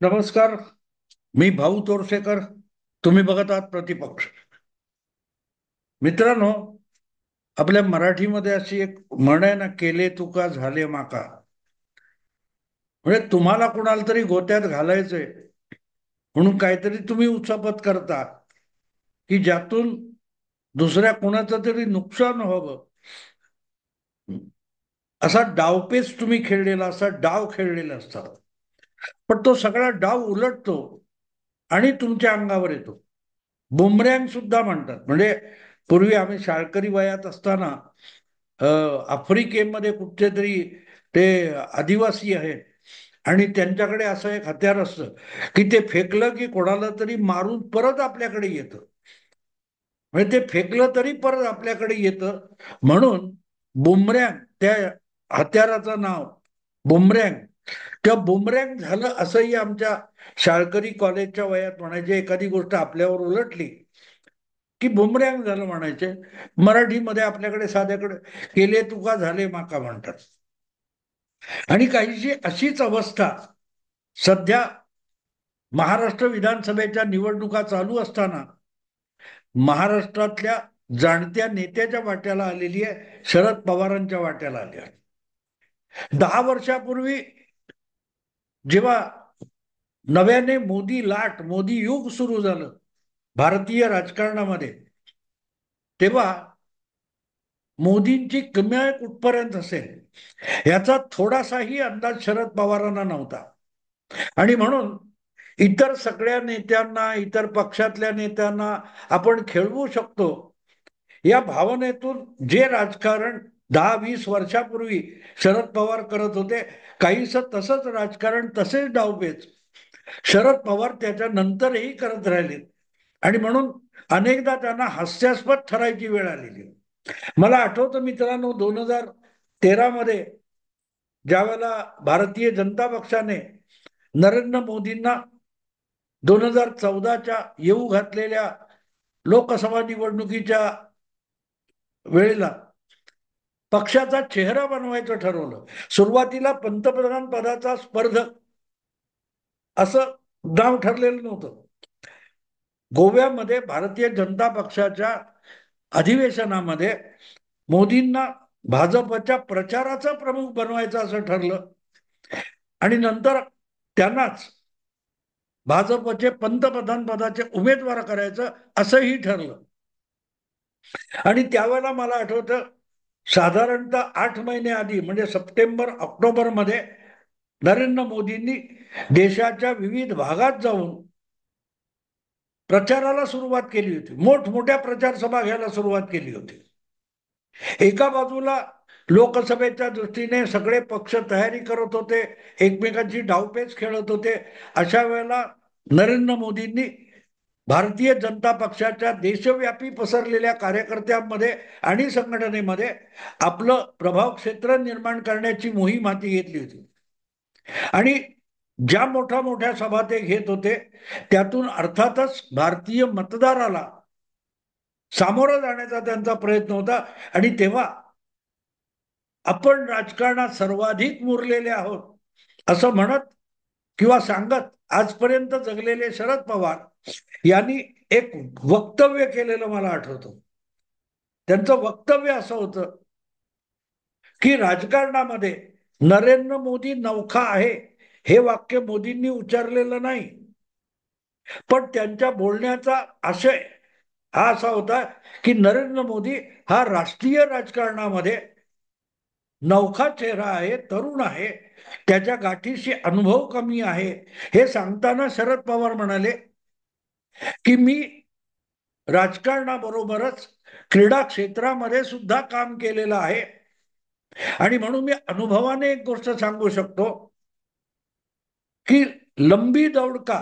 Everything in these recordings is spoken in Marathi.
नमस्कार. मी भाऊ तोरसेकर. तुम्ही बघत आहात प्रतिपक्ष. मित्रांनो, आपल्या मराठीमध्ये अशी एक म्हण आहे ना, केले तुका झाले माका. म्हणजे तुम्हाला कुणाला तरी गोत्यात घालायचंय म्हणून काहीतरी तुम्ही उचापत करता की ज्यातून दुसऱ्या कुणाचं तरी नुकसान व्हावं, असा डावपेच तुम्ही खेळलेला, असा डाव खेळलेला असतात. पण तो सगळा डाव उलटतो आणि तुमच्या अंगावर येतो. बुमरँग सुद्धा म्हणतात. म्हणजे पूर्वी आम्ही शाळकरी वयात असताना अ, आफ्रिकेमध्ये कुठचे तरी ते आदिवासी आहेत आणि त्यांच्याकडे असं एक हत्यार असतं की ते फेकलं की कोणाला तरी मारून परत आपल्याकडे येतं. म्हणजे ते फेकलं तरी परत आपल्याकडे येतं. म्हणून बुमरँग त्या हत्याराचं नाव बुमरँग. त्या बुमरँग झालं असंही आमच्या शाळकरी कॉलेजच्या वयात म्हणायचे. एखादी गोष्ट आपल्यावर उलटली की बुमरँग झालं म्हणायचे. मराठीमध्ये आपल्याकडे साध्याकडे केले तुका झाले माका म्हणतात. आणि काहीशी अशीच अवस्था सध्या महाराष्ट्र विधानसभेच्या निवडणुका चालू असताना महाराष्ट्रातल्या जाणत्या नेत्याच्या वाट्याला आलेली आहे, शरद पवारांच्या वाट्याला आली आहे. 10 वर्षापूर्वी जेव्हा नव्याने मोदी लाट, मोदी युग सुरू झालं भारतीय राजकारणामध्ये, तेव्हा मोदींची किमया कुठपर्यंत असेल याचा थोडासाही अंदाज शरद पवारांना नव्हता. आणि म्हणून इतर सगळ्या नेत्यांना, इतर पक्षातल्या नेत्यांना आपण खेळवू शकतो या भावनेतून जे राजकारण 10-20 वर्षापूर्वी शरद पवार करत होते, काहीस तसंच राजकारण, तसेच डावपेच शरद पवार त्याच्या नंतरही करत राहिले. आणि म्हणून अनेकदा त्यांना हास्यास्पद ठरायची वेळ आलेली. मला आठवतं मित्रांनो, 2013 मध्ये ज्यावेळेला भारतीय जनता पक्षाने नरेंद्र मोदींना 2014च्या येऊ घातलेल्या लोकसभा निवडणुकीच्या वेळेला पक्षाचा चेहरा बनवायचं ठरवलं. सुरुवातीला पंतप्रधान पदाचा स्पर्धक असं नाव ठरलेलं नव्हतं. गोव्यामध्ये भारतीय जनता पक्षाच्या अधिवेशनामध्ये मोदींना भाजपच्या प्रचाराचं प्रमुख बनवायचं असं ठरलं. आणि नंतर त्यांनाच भाजपचे पंतप्रधान पदाचे उमेदवार करायचं असंही ठरलं. आणि त्यावेळेला मला आठवतं, साधारणतः 8 महिने आधी म्हणजे सप्टेंबर ऑक्टोबर मध्ये नरेंद्र मोदींनी देशाच्या विविध भागात जाऊन प्रचाराला सुरुवात केली होती. मोठमोठ्या प्रचार सभा घ्यायला सुरुवात केली होती. एका बाजूला लोकसभेच्या दृष्टीने सगळे पक्ष तयारी करत होते, एकमेकांची डावपेच खेळत होते. अशा वेळेला नरेंद्र मोदींनी भारतीय जनता पक्षाच्या देशव्यापी पसरलेल्या कार्यकर्त्यांमध्ये आणि संघटनेमध्ये आपलं प्रभाव क्षेत्र निर्माण करण्याची मोहीम हाती घेतली होती. आणि ज्या मोठ्या मोठ्या सभा ते घेत होते त्यातून अर्थातच भारतीय मतदाराला सामोरं जाण्याचा त्यांचा प्रयत्न होता. आणि तेव्हा आपण राजकारणात सर्वाधिक मुरलेले आहोत असं म्हणत किंवा सांगत आजपर्यंत जगलेले शरद पवार यांनी एक वक्तव्य केलेलं मला आठवतं. त्यांचं वक्तव्य असं होतं की राजकारणामध्ये नरेंद्र मोदी नौखा आहे हे वाक्य मोदींनी उच्चारलेलं नाही, पण त्यांच्या बोलण्याचा आशय हा असा होता की नरेंद्र मोदी हा राष्ट्रीय राजकारणामध्ये नौखा चेहरा आहे, तरुण आहे, त्याच्या गाठीशी अनुभव कमी आहे. हे सांगताना शरद पवार म्हणाले की मी राजकारणाबरोबरच क्रीडा क्षेत्रामध्ये सुद्धा काम केलेलं आहे आणि म्हणून मी अनुभवाने एक गोष्ट सांगू शकतो की लंबी दौड का,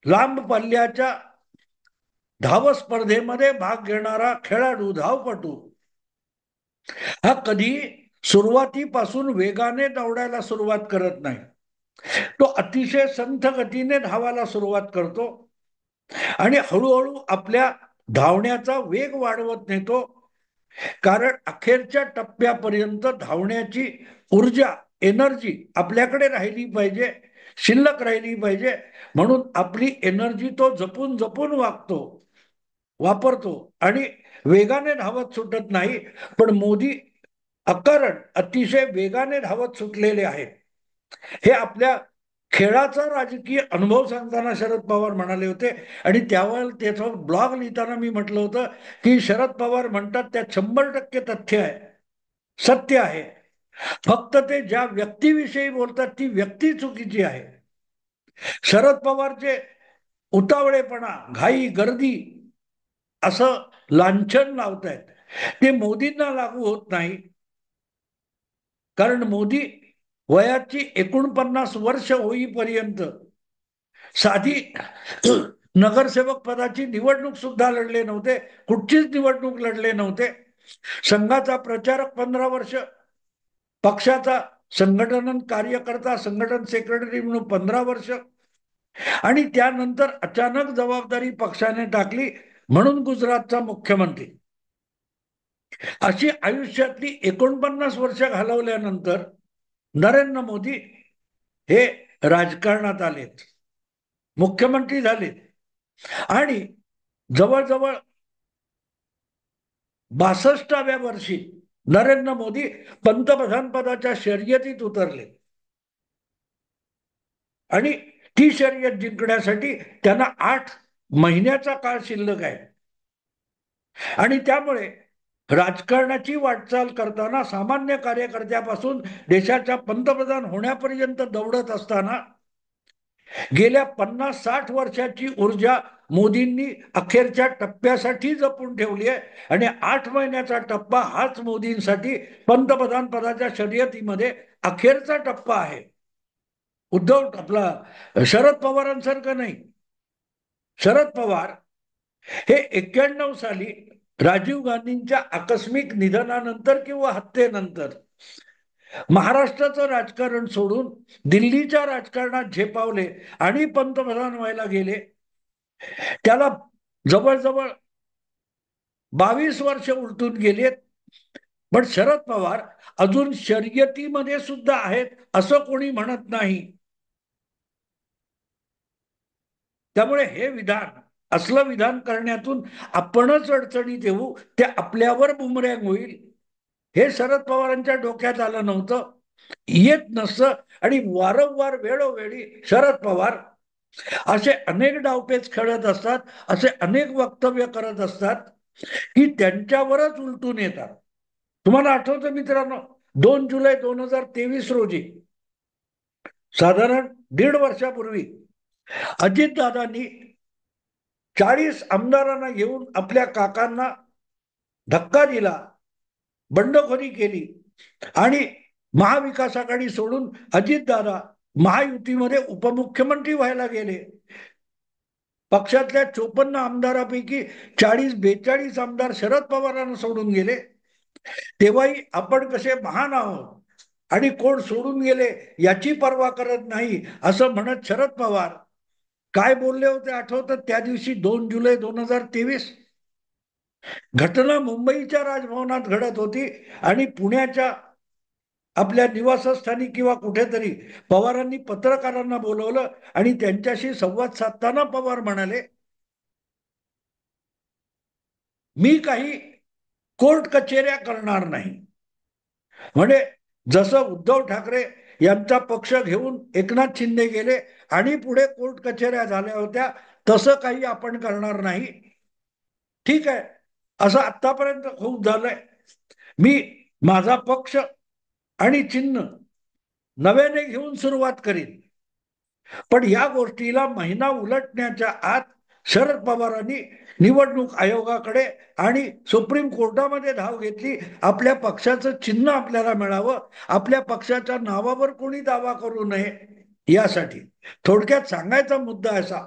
लांब पल्ल्याच्या धाव स्पर्धेमध्ये भाग घेणारा खेळाडू, धावपटू हा कधी सुरुवातीपासून वेगाने दौडायला सुरुवात करत नाही. तो अतिशय संथ गतीने धावायला सुरुवात करतो आणि हळूहळू आपल्या धावण्याचा वेग वाढवत नेतो. कारण अखेरच्या टप्प्यापर्यंत धावण्याची ऊर्जा, एनर्जी आपल्याकडे राहिली पाहिजे. शिल्लक राहिली पाहिजे, म्हणून आपली एनर्जी तो जपून जपून वापरतो आणि वेगाने धावत सुटत नाही. पण मोदी अकारण अतिशय वेगाने धावत सुटलेले आहेत. हे आपल्या खेळाचा राजकीय अनुभव सांगताना शरद पवार म्हणाले होते. आणि त्यावर त्याचा ब्लॉग लिहिताना मी म्हटलं होतं की शरद पवार म्हणतात त्यात 100% तथ्य आहे, सत्य आहे. फक्त ते ज्या व्यक्तीविषयी बोलतात ती व्यक्ती चुकीची आहे. शरद पवारचे उतावळेपणा, घाई, गर्दी असं लांछन लावतायत, ते मोदींना लागू होत नाही. कारण मोदी वयाची 49 वर्ष होईपर्यंत साधी नगरसेवक पदाची निवडणूक सुद्धा लढले नव्हते, कुठचीच निवडणूक लढले नव्हते. संघाचा प्रचारक 15 वर्ष, पक्षाचा संघटन कार्यकर्ता, संघटन सेक्रेटरी म्हणून 15 वर्ष, आणि त्यानंतर अचानक जबाबदारी पक्षाने टाकली म्हणून गुजरातचा मुख्यमंत्री. अशी आयुष्यातली 49 वर्ष घालवल्यानंतर नरेंद्र मोदी हे राजकारणात आलेत, मुख्यमंत्री झाले आणि जवळजवळ 62व्या वर्षी नरेंद्र मोदी पंतप्रधान पदाच्या शर्यतीत उतरले. आणि ती शर्यत जिंकण्यासाठी त्यांना 8 महिन्याचा काळ शिल्लक आहे. आणि त्यामुळे राजकारणाची वाटचाल करताना सामान्य कार्यकर्त्यापासून देशाच्या पंतप्रधान होण्यापर्यंत दौडत असताना गेल्या 50-60 वर्षाची ऊर्जा मोदींनी अखेरच्या टप्प्यासाठी जपून ठेवली आहे. आणि 8 महिन्याचा टप्पा हाच मोदींसाठी पंतप्रधान पदाच्या शर्यतीमध्ये अखेरचा टप्पा आहे. आपला शरद पवारांसारखं नाही. शरद पवार हे 91 साली राजीव गांधींच्या आकस्मिक निधनानंतर किंवा हत्येनंतर महाराष्ट्राचं राजकारण सोडून दिल्लीच्या राजकारणात झेपावले आणि पंतप्रधान व्हायला गेले. त्याला जवळजवळ 22 वर्ष उलटून गेलेत. पण शरद पवार अजून शर्यतीमध्ये सुद्धा आहेत असं कोणी म्हणत नाही. त्यामुळे हे विधान, असलं विधान करण्यातून आपणच अडचणीत येऊ, ते आपल्यावर बुमरँग होईल, हे शरद पवारांच्या डोक्यात आलं नव्हतं, येत नसतं. आणि वारंवार वेळोवेळी शरद पवार असे अनेक डावपेच खेळत असतात, असे अनेक वक्तव्य करत असतात की त्यांच्यावरच उलटून येतात. तुम्हाला आठवतं मित्रांनो, 2 जुलै 2023 रोजी, साधारण 1.5 वर्षापूर्वी अजितदादांनी 40 आमदारांना घेऊन आपल्या काकांना धक्का दिला, बंडखोरी केली आणि महाविकास आघाडी सोडून अजितदादा महायुतीमध्ये उपमुख्यमंत्री व्हायला गेले. पक्षातल्या 54 आमदारापैकी 40-42 आमदार शरद पवारांना सोडून गेले. तेव्हाही आपण कसे महान आहोत आणि कोण सोडून गेले याची पर्वा करत नाही असं म्हणत शरद पवार काय बोलले होते आठवतं? त्या दिवशी 2 जुलै 2023 घटना मुंबईच्या राजभवनात घडत होती आणि पुण्याच्या आपल्या निवासस्थानी किंवा कुठेतरी पवारांनी पत्रकारांना बोलवलं आणि त्यांच्याशी संवाद साधताना पवार म्हणाले, मी काही कोर्ट कचेऱ्या करणार नाही. म्हणजे जसं उद्धव ठाकरे यांचा पक्ष घेऊन एकनाथ शिंदे गेले आणि पुढे कोर्ट कचेऱ्या झाल्या होत्या, तसं काही आपण करणार नाही. ठीक आहे, असं आतापर्यंत खूप झालंय. मी माझा पक्ष आणि चिन्ह नव्याने घेऊन सुरुवात करीन. पण या गोष्टीला महिना उलटण्याच्या आत शरद पवारांनी निवडणूक आयोगाकडे आणि सुप्रीम कोर्टामध्ये धाव घेतली. आपल्या पक्षाचं चिन्ह आपल्याला मिळावं, आपल्या पक्षाच्या नावावर कोणी दावा करू नये यासाठी. थोडक्यात सांगायचा मुद्दा असा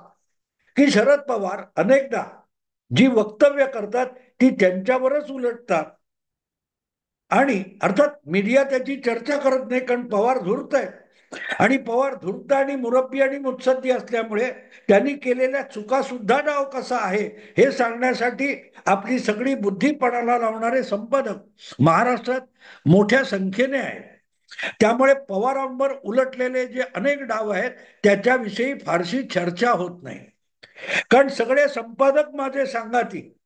की शरद पवार अनेकदा जी वक्तव्य करतात ती त्यांच्यावरच उलटतात. आणि अर्थात मीडिया त्याची चर्चा करत नाही, कारण पवार धूर्त आहे. आणि पवार धूर्त आणि मुरब्बी आणि मुत्सद्दी असल्यामुळे त्यांनी केलेल्या चुका सुद्धा डाव कसा आहे हे सांगण्यासाठी आपली सगळी बुद्धी पणाला लावणारे संपादक महाराष्ट्रात मोठ्या संख्येने आहेत. त्यामुळे पवारांवर उलटलेले जे अनेक डाव आहेत त्याच्याविषयी फारशी चर्चा होत नाही. कारण सगळे संपादक माझे सांगाती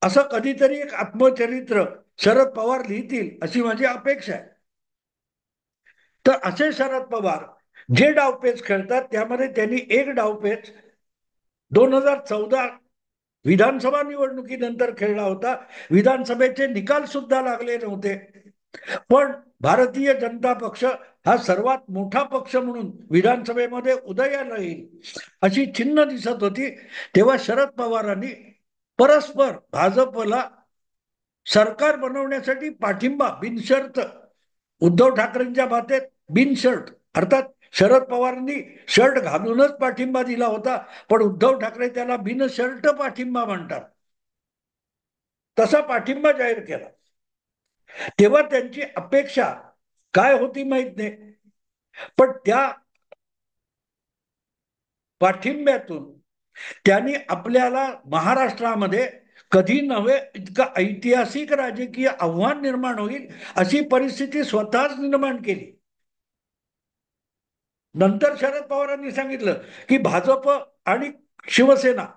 असं कधीतरी एक आत्मचरित्र शरद पवार लिहितील अशी माझी अपेक्षा आहे. तर असे शरद पवार जे डावपेच खेळतात त्यामध्ये त्यांनी एक डावपेच 2014 विधानसभा निवडणुकीनंतर खेळला होता. विधानसभेचे निकाल सुद्धा लागले नव्हते, पण भारतीय जनता पक्ष हा सर्वात मोठा पक्ष म्हणून विधानसभेमध्ये उदयाला येईल अशी चिन्ह दिसत होती. तेव्हा शरद पवारांनी परस्पर भाजपला सरकार बनवण्यासाठी पाठिंबा बिनशर्त, उद्धव ठाकरेंच्या बातेत बिनशर्त, अर्थात शरद पवारांनी शर्ट घालूनच पाठिंबा दिला होता, पण उद्धव ठाकरे त्याला बिनशर्त पाठिंबा म्हणतात, तसा पाठिंबा जाहीर केला. तेव्हा त्यांची अपेक्षा काय होती माहित नाही, पण त्या पाठिंब्यातून त्यांनी आपल्याला महाराष्ट्रामध्ये कधी नव्हे इतकं ऐतिहासिक राजकीय आव्हान निर्माण होईल अशी परिस्थिती स्वतःच निर्माण केली. नंतर शरद पवारांनी सांगितलं की भाजप आणि शिवसेना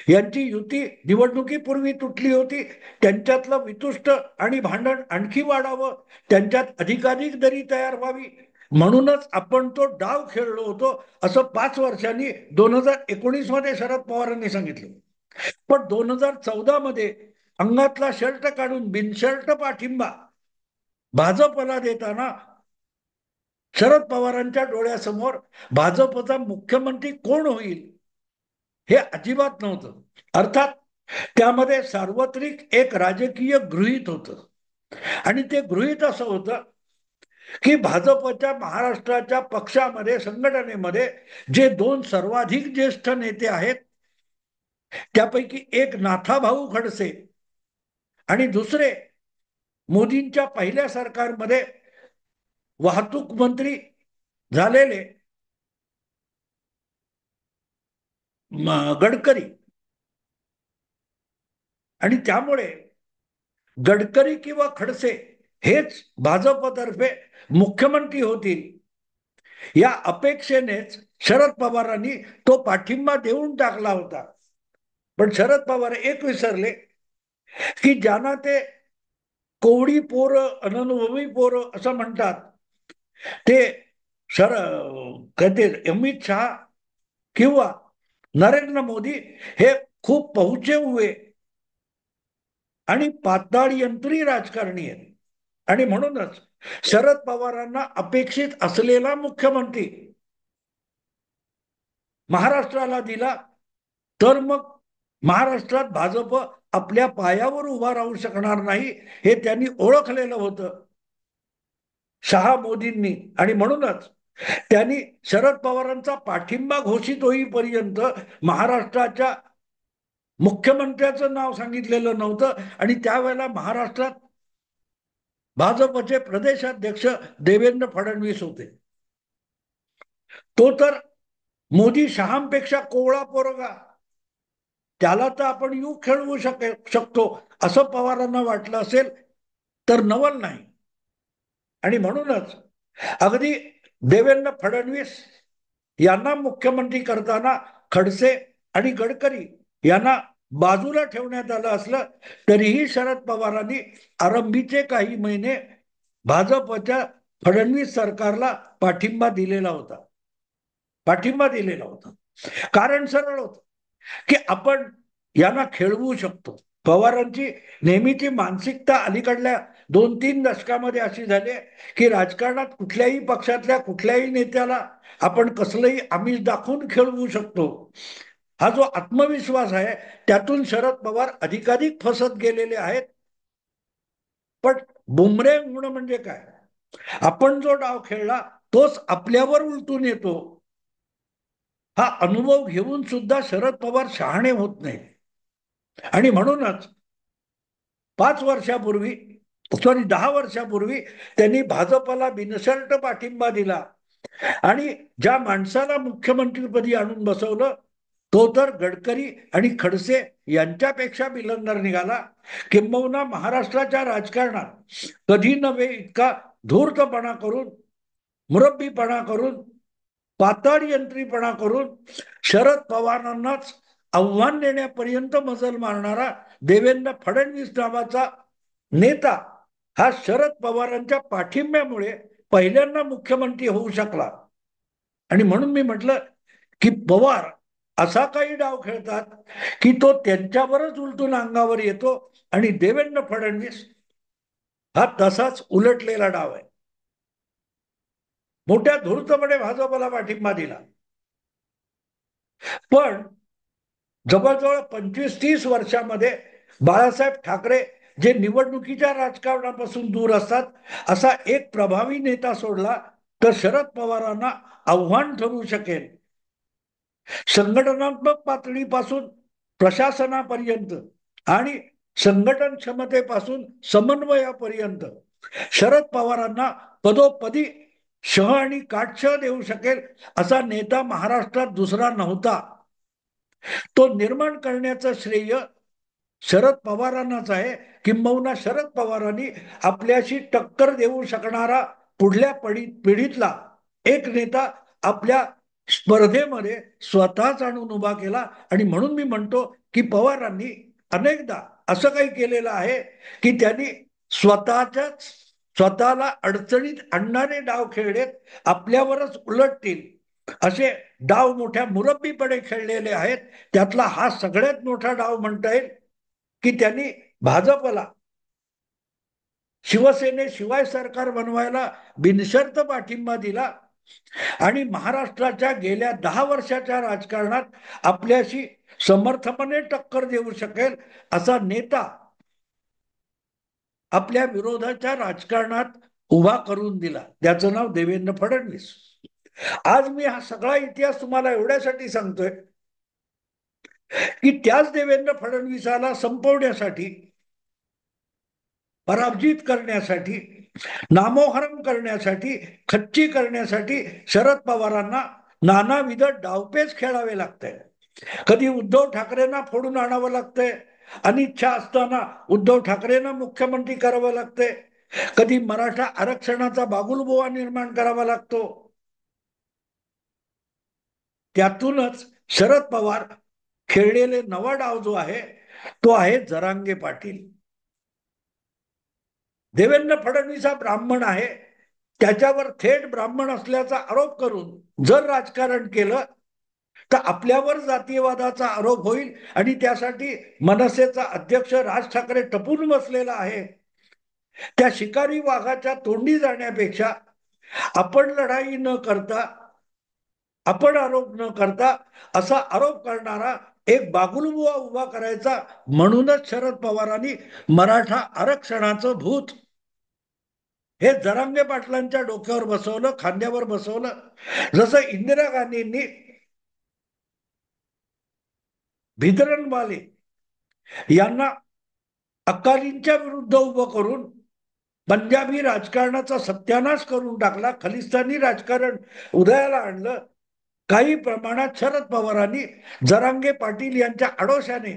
यांची युती निवडणुकीपूर्वी तुटली होती, त्यांच्यातलं वितुष्ट आणि भांडण आणखी वाढावं, त्यांच्यात अधिकाधिक दरी तयार व्हावी, म्हणूनच आपण तो डाव खेळलो होतो असं 5 वर्षांनी 2019 मध्ये शरद पवारांनी सांगितलं. पण 2014 मध्ये अंगातला शर्ट काढून बिनशर्ट पाठिंबा भाजपला देताना शरद पवारांच्या डोळ्यासमोर भाजपचा मुख्यमंत्री कोण होईल हे अजिबात नव्हतं. अर्थात त्यामध्ये सार्वत्रिक एक राजकीय गृहीत होतं, आणि ते गृहीत असं होतं की भाजपच्या महाराष्ट्राच्या पक्षामध्ये, संघटनेमध्ये जे 2 सर्वाधिक ज्येष्ठ नेते आहेत त्यापैकी एक नाथाभाऊ खडसे आणि दुसरे मोदींच्या पहिल्या सरकारमध्ये वाहतूक मंत्री झालेले गडकरी, आणि त्यामुळे गडकरी किंवा खडसे हेच भाजपतर्फे मुख्यमंत्री होतील या अपेक्षेनेच शरद पवारांनी तो पाठिंबा देऊन टाकला होता. पण शरद पवार एक विसरले की ज्यांना ते कोवडी पोरं, अननुभवी पोरं असं म्हणतात, ते ते अमित शहा किंवा नरेंद्र मोदी हे खूप पहुचे हुए आणि पाताळयंत्री राजकारणी आहेत, आणि म्हणूनच शरद पवारांना अपेक्षित असलेला मुख्यमंत्री महाराष्ट्राला दिला तर मग महाराष्ट्रात भाजप आपल्या पायावर उभा राहू शकणार नाही हे त्यांनी ओळखलेलं होतं शहा मोदींनी, आणि म्हणूनच त्यांनी शरद पवारांचा पाठिंबा घोषित होईपर्यंत महाराष्ट्राच्या मुख्यमंत्र्याचं नाव सांगितलेलं नव्हतं. आणि त्यावेळेला महाराष्ट्रात भाजपचे प्रदेशाध्यक्ष देवेंद्र फडणवीस होते. तो तर मोदी शहांपेक्षा कोवळा पोरगा, त्याला तर आपण यू खेळवू शकतो असं पवारांना वाटलं असेल तर नवल नाही. आणि म्हणूनच अगदी देवेंद्र फडणवीस यांना मुख्यमंत्री करताना खडसे आणि गडकरी यांना बाजूला ठेवण्यात आलं असलं तरीही शरद पवारांनी आरंभीचे काही महिने भाजपच्या फडणवीस सरकारला पाठिंबा दिलेला होता. कारण सरळ होतं की आपण यांना खेळवू शकतो. पवारांची नेहमीची मानसिकता अलीकडल्या 2-3 दशकामध्ये अशी झाली की राजकारणात कुठल्याही पक्षातल्या कुठल्याही नेत्याला आपण कसलंही आमिष दाखवून खेळवू शकतो, हा जो आत्मविश्वास आहे त्यातून शरद पवार अधिकाधिक फसत गेलेले आहेत. पण बुमरेंग होणं म्हणजे काय, आपण जो डाव खेळला तोच आपल्यावर उलटून येतो, हा अनुभव घेऊन सुद्धा शरद पवार शहाणे होत नाही. आणि म्हणूनच 10 वर्षापूर्वी त्यांनी भाजपला बिनशर्त पाठिंबा दिला, आणि ज्या माणसाला मुख्यमंत्रीपदी आणून बसवलं तो तर गडकरी आणि खडसे यांच्यापेक्षा बिलंदर निघाला. किंबहुना महाराष्ट्राच्या राजकारणात कधी नव्हे इतका धूर्तपणा करून मुरब्बीपणा करून, पाताळ यंत्रीपणा करून शरद पवारांनाच आव्हान देण्यापर्यंत मजल मारणारा देवेंद्र फडणवीस नावाचा नेता हा शरद पवारांच्या पाठिंब्यामुळे पहिल्यांदा मुख्यमंत्री होऊ शकला. आणि म्हणून मी म्हटलं की पवार असा काही डाव खेळतात की तो त्यांच्यावरच उलटून अंगावर येतो, आणि देवेंद्र फडणवीस हा तसाच उलटलेला डाव आहे. मोठ्या धूर्तपणे भाजपला पाठिंबा दिला, पण जवळजवळ 25-30 वर्षामध्ये बाळासाहेब ठाकरे जे निवडणुकीच्या राजकारणापासून दूर असतात, असा एक प्रभावी नेता सोडला तर शरद पवारांना आव्हान ठरू शकेल. संघटनात्मक पातळीपासून प्रशासनापर्यंत आणि संघटन क्षमतेपासून समन्वयापर्यंत शरद पवारांना पदोपदी शह आणि काटशह देऊ शकेल असा नेता महाराष्ट्रात दुसरा नव्हता. तो निर्माण करण्याचं श्रेय शरद पवारांनाच आहे. किंबहुना शरद पवारांनी आपल्याशी टक्कर देऊ शकणारा पुढल्या पिढीतला एक नेता आपल्या स्पर्धेमध्ये स्वतःच आणून उभा केला. आणि म्हणून मी म्हणतो की पवारांनी अनेकदा असं काही केलेलं आहे की त्यांनी स्वतःला अडचणीत आणणारे डाव खेळलेत, आपल्यावरच उलटतील असे डाव मोठ्या मुरब्बीपणे खेळलेले आहेत. त्यातला हा सगळ्यात मोठा डाव म्हणता येईल की त्यांनी भाजपला शिवसेनेशिवाय सरकार बनवायला बिनशर्त पाठिंबा दिला, आणि महाराष्ट्राच्या गेल्या 10 वर्षाच्या राजकारणात आपल्याशी समर्थपणे टक्कर देऊ शकेल असा नेता आपल्या विरोधाच्या राजकारणात उभा करून दिला. त्याचं नाव देवेंद्र फडणवीस. आज मी हा सगळा इतिहास तुम्हाला एवढ्यासाठी सांगतोय की त्याच देवेंद्र फडणवीसाला संपवण्यासाठी, पराजित करण्यासाठी, नामोहरम करण्यासाठी, खच्ची करण्यासाठी शरद पवारांना नानाविध डावपेच खेळावे लागतंय. कधी उद्धव ठाकरेंना फोडून आणावं लागतंय, अनिच्छा असताना उद्धव ठाकरेंना मुख्यमंत्री करावं लागतंय, कधी मराठा आरक्षणाचा बागुलबुवा निर्माण करावा लागतो. त्यातूनच शरद पवार खेळलेले नवा डाव जो आहे तो आहे जरांगे पाटील. देवेंद्र फडणवीस हा ब्राह्मण आहे, त्याच्यावर थेट ब्राह्मण असल्याचा आरोप करून जर राजकारण केलं तर आपल्यावर जातीयवादाचा आरोप होईल, आणि त्यासाठी मनसेचा अध्यक्ष राज ठाकरे टपून बसलेला आहे. त्या शिकारी वाघाच्या तोंडी जाण्यापेक्षा आपण लढाई न करता, आपण आरोप न करता असा आरोप करणारा एक बागुलबुवा उभा करायचा. म्हणूनच शरद पवारांनी मराठा आरक्षणाचं भूत हे जरांगे पाटलांच्या डोक्यावर बसवलं, खांद्यावर बसवलं. जसं इंदिरा गांधींनी भिद्रनवाले यांना अकालींच्या विरुद्ध उभं करून पंजाबी राजकारणाचा सत्यानाश करून टाकला, खलिस्तानी राजकारण उदयाला आणलं, काही प्रमाणात शरद पवारांनी जरांगे पाटील यांच्या आडोशाने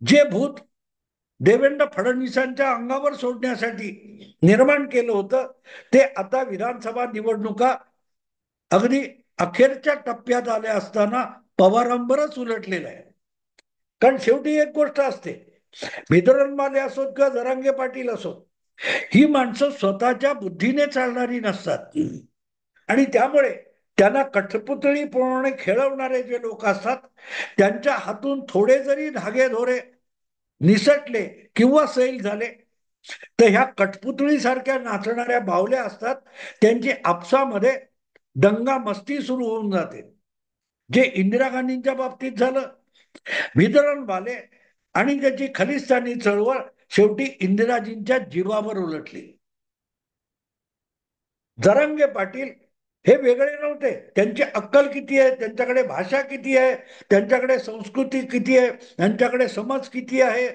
जे भूत देवेंद्र फडणवीसांच्या अंगावर सोडण्यासाठी निर्माण केलं होतं ते आता विधानसभा निवडणुका अगदी अखेरच्या टप्प्यात आल्या असताना पवारांवरच उलटलेलं आहे. कारण शेवटी एक गोष्ट असते, भिद्रनवाले असोत किंवा जरांगे पाटील असोत, ही माणसं स्वतःच्या बुद्धीने चालणारी नसतात, आणि त्यामुळे त्यांना कठपुतळीप्रमाणे खेळवणारे जे लोक असतात त्यांच्या हातून थोडे जरी धागेदोरे निसटले किंवा सैल झाले तर ह्या कठपुतळी सारख्या नाचणाऱ्या बावल्या असतात, त्यांची आपसामध्ये दंगा मस्ती सुरू होऊन जाते. जे इंदिरा गांधींच्या बाबतीत झालं, भिद्रनवाले आणि त्याची खलिस्तानी चळवळ शेवटी इंदिराजींच्या जीवावर उलटली. जरांगे पाटील हे वेगळे नव्हते, त्यांची अक्कल किती आहे, त्यांच्याकडे भाषा किती आहे, त्यांच्याकडे संस्कृती किती आहे, त्यांच्याकडे समज किती आहे,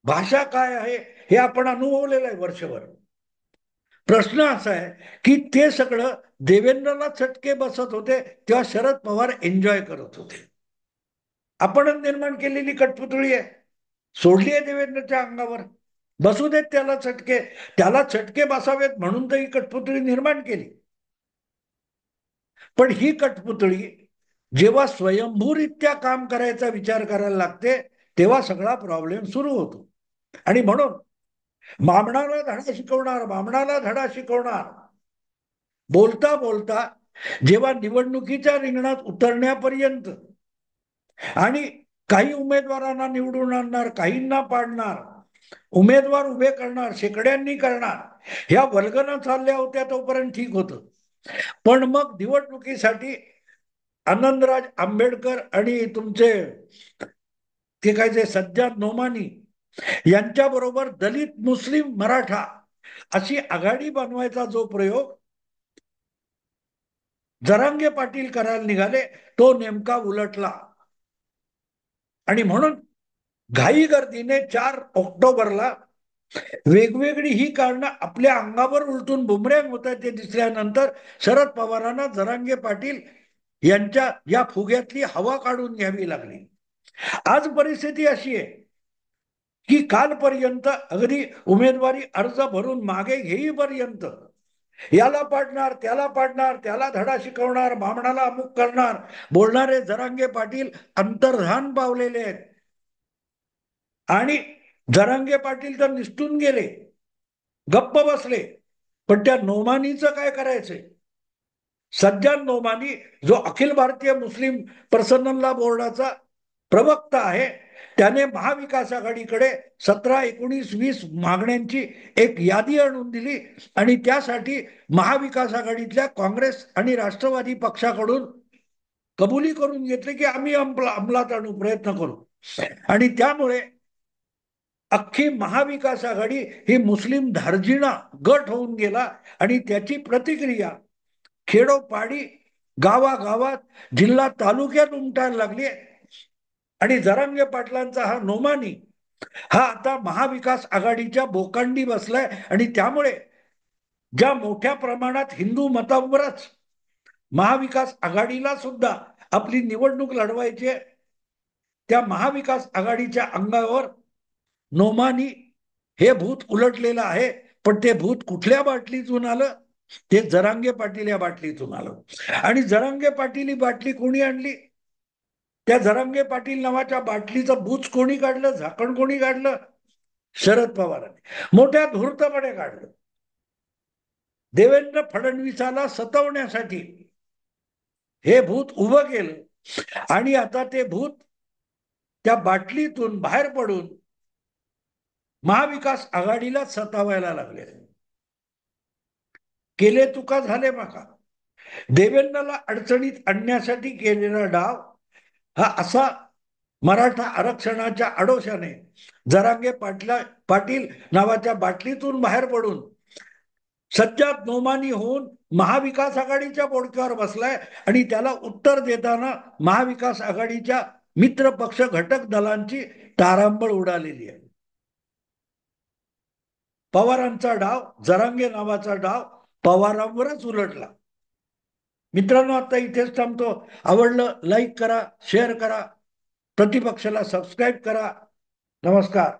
भाषा काय आहे हे आपण अनुभवलेलं आहे वर्षभर. प्रश्न असा आहे की ते सगळं देवेंद्रला चटके बसत होते तेव्हा शरद पवार एन्जॉय करत होते. आपणच निर्माण केलेली कठपुतळी आहे, सोडली आहे देवेंद्रच्या अंगावर. बसू देत त्याला चटके, त्याला चटके बसावेत म्हणून तर ही कठपुतळी निर्माण केली. पण ही कठपुतळी जेव्हा स्वयंभूरित्या काम करायचा विचार करायला लागते तेव्हा सगळा प्रॉब्लेम सुरू होतो. आणि म्हणून बामणाला धडा शिकवणार, बामणाला धडा शिकवणार, बोलता बोलता जेव्हा निवडणुकीच्या रिंगणात उतरण्यापर्यंत आणि काही उमेदवारांना निवडून आणणार, काहींना पाडणार, उमेदवार उभे करणार, शेकड्यांनी करणार, ह्या वल्गना चालल्या होत्या तोपर्यंत ठीक होतं. पण मग निवडणुकीसाठी आनंदराज आंबेडकर आणि तुमचे ते काय जे सज्जाद नोमानी यांच्याबरोबर दलित मुस्लिम मराठा अशी आघाडी बनवायचा जो प्रयोग जरांगे पाटील करायला निघाले तो नेमका उलटला. आणि म्हणून घाई गर्दीने 4 ऑक्टोबरला वेगवेगळी ही कारणं आपल्या अंगावर उलटून बुमरॅंग होत आहेत ते दिसल्यानंतर शरद पवारांना जरांगे पाटील यांच्या या फुग्यातली हवा काढून घ्यावी लागली. आज परिस्थिती अशी आहे की कालपर्यंत अगदी उमेदवारी अर्ज भरून मागे घेईपर्यंत याला पाडणार, त्याला पाडणार, त्याला धडा शिकवणार, बामणाला अमुक करणार बोलणारे जरांगे पाटील अंतर्धान पावलेले आहेत. आणि जरांगे पाटील तर निसटून गेले, गप्प बसले. पण त्या नोमानीचं काय करायचंय? सज्जाद नोमानी जो अखिल भारतीय मुस्लिम पर्सनल लॉ बोर्डाचा प्रवक्ता आहे, त्याने महाविकास आघाडीकडे 17, 19, 20 मागण्यांची एक यादी आणून दिली आणि त्यासाठी महाविकास आघाडीतल्या काँग्रेस आणि राष्ट्रवादी पक्षाकडून कबुली करून घेतली की आम्ही अंमलात आणू, प्रयत्न करू. आणि त्यामुळे अख्खी महाविकास आघाडी ही मुस्लिम धार्जिणा गट होऊन गेला आणि त्याची प्रतिक्रिया खेडोपाडी, गावागावात, जिल्हा तालुक्यात उमटायला लागली. आणि जरांगे पाटलांचा हा नोमानी हा आता महाविकास आघाडीच्या बोकांडी बसलाय. आणि त्यामुळे ज्या मोठ्या प्रमाणात हिंदू मतावरच महाविकास आघाडीला सुद्धा आपली निवडणूक लढवायची आहे, त्या महाविकास आघाडीच्या अंगावर नोमानी हे भूत उलटलेलं आहे. पण ते भूत कुठल्या बाटलीतून आलं? ते जरांगे पाटील या बाटलीतून आलं. आणि जरांगे पाटील ही बाटली कोणी आणली? त्या जरांगे पाटील नावाच्या बाटलीचं बूच कोणी काढलं, झाकण कोणी काढलं? शरद पवारांनी मोठ्या धूर्तपणे काढलं. देवेंद्र फडणवीसाला सतवण्यासाठी हे भूत उभं केलं आणि आता ते भूत त्या बाटलीतून बाहेर पडून महाविकास आघाडीला सतावायला लागले. केले तुका झाले माका. देवेंद्रला अडचणीत आणण्यासाठी केलेला डाव हा असा मराठा आरक्षणाच्या आडोशाने जरांगे पाटील नावाच्या बाटलीतून बाहेर पडून सज्जाद नोमानी होऊन महाविकास आघाडीच्या बोडक्यावर बसलाय. आणि त्याला उत्तर देताना महाविकास आघाडीच्या मित्र पक्ष घटक दलांची तारांबळ उडालेली आहे. पवारांचा डाव, जरांगे नावाचा डाव पवारांवरच उलटला. मित्रांनो, आता इथेच थांबतो. आवडलं लाईक करा, शेअर करा, प्रतिपक्षाला सबस्क्राईब करा. नमस्कार.